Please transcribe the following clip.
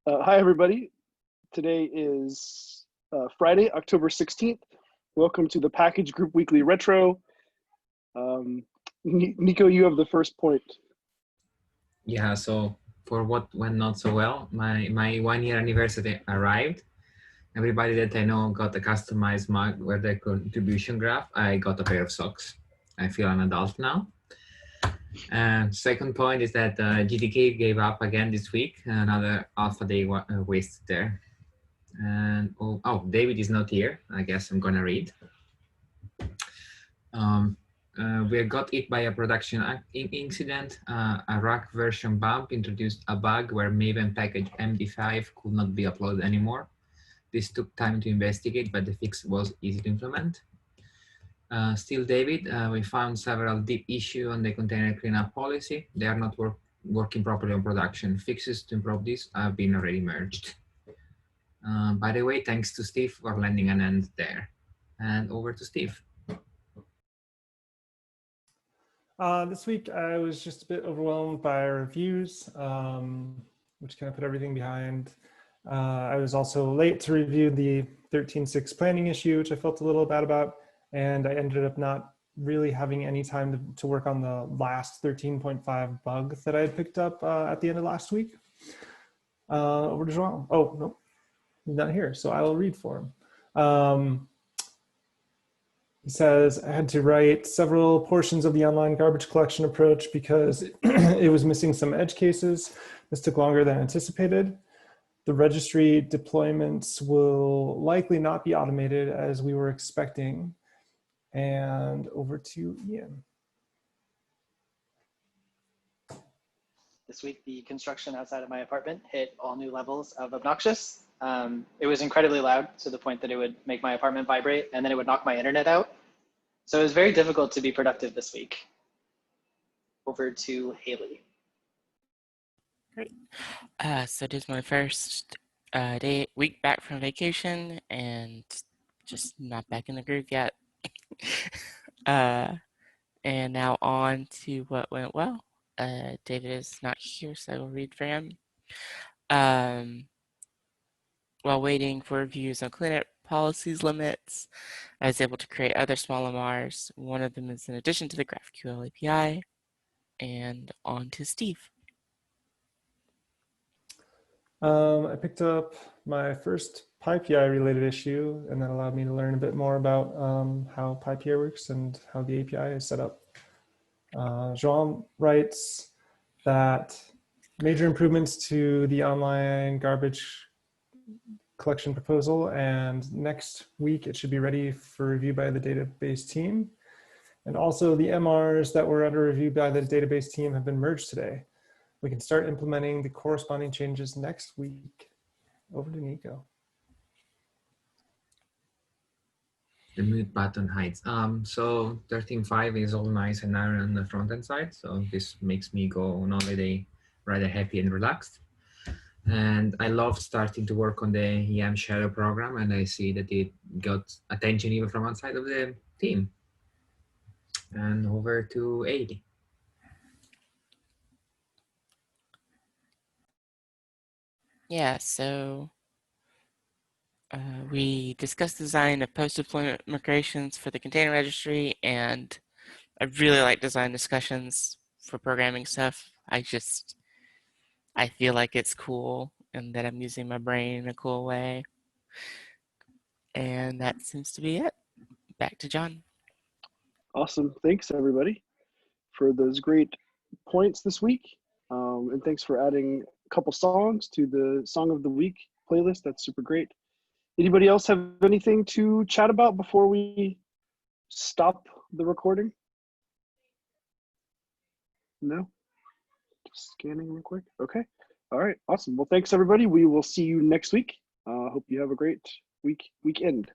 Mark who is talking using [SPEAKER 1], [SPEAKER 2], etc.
[SPEAKER 1] Hi, everybody. Today is Friday, October 16th. Welcome to the Package Group Weekly Retro. Nico, you have the first point.
[SPEAKER 2] Yeah, so for what went not so well, my 1 year anniversary arrived. Everybody that I know got a customized mug with the contribution graph. I got a pair of socks. I feel an adult now. And second point is that GTK gave up again this week. Another alpha day wasted there. And David is not here. I guess I'm gonna read. We got hit by a production incident. A rack version bump introduced a bug where Maven package MD5 could not be uploaded anymore. This took time to investigate, but the fix was easy to implement. Still, David, we found several deep issues on the container cleanup policy. They are not working properly on production. Fixes to improve this have been already merged. By the way, thanks to Steve for lending an hand there. And over to Steve.
[SPEAKER 3] This week, I was just a bit overwhelmed by reviews, which kind of put everything behind. I was also late to review the 13.6 planning issue, which I felt a little bad about, and I ended up not really having any time to work on the last 13.5 bug that I had picked up at the end of last week. Over to João. Oh, no, he's not here, so I will read for him. He says, I had to write several portions of the online garbage collection approach because it was missing some edge cases. This took longer than anticipated. The registry deployments will likely not be automated as we were expecting. And over to Ian.
[SPEAKER 4] This week, the construction outside of my apartment hit all new levels of obnoxious. It was incredibly loud to the point that it would make my apartment vibrate and then it would knock my internet out. So it was very difficult to be productive this week. Over to Hayley.
[SPEAKER 5] Great. So it is my first week back from vacation and just not back in the groove yet. And now on to what went well. David is not here, so I will read for him. While waiting for reviews on cleanup policies limits, I was able to create other small MRs. One of them is in addition to the GraphQL API. And on to Steve.
[SPEAKER 3] I picked up my first PyPI related issue, and that allowed me to learn a bit more about how PyPI works and how the API is set up. João writes that major improvements to the online garbage collection proposal, and next week it should be ready for review by the database team. And also the MRs that were under review by the database team have been merged today. We can start implementing the corresponding changes next week. Over to Nico.
[SPEAKER 2] The mute button hides. So 13.5 is all nice and narrow on the front-end side. So this makes me go on holiday rather happy and relaxed. And I love starting to work on the EM shadow program, and I see that it got attention even from outside of the team. And over to Hayley.
[SPEAKER 5] Yeah, so we discussed the design of post-deployment migrations for the container registry, and I really like design discussions for programming stuff. I feel like it's cool and that I'm using my brain in a cool way. And that seems to be it. Back to John.
[SPEAKER 1] Awesome. Thanks, everybody, for those great points this week. And thanks for adding a couple songs to the Song of the Week playlist. That's super great. Anybody else have anything to chat about before we stop the recording? No? Just scanning real quick. Okay. All right. Awesome. Well, thanks, everybody. We will see you next week. Hope you have a great weekend.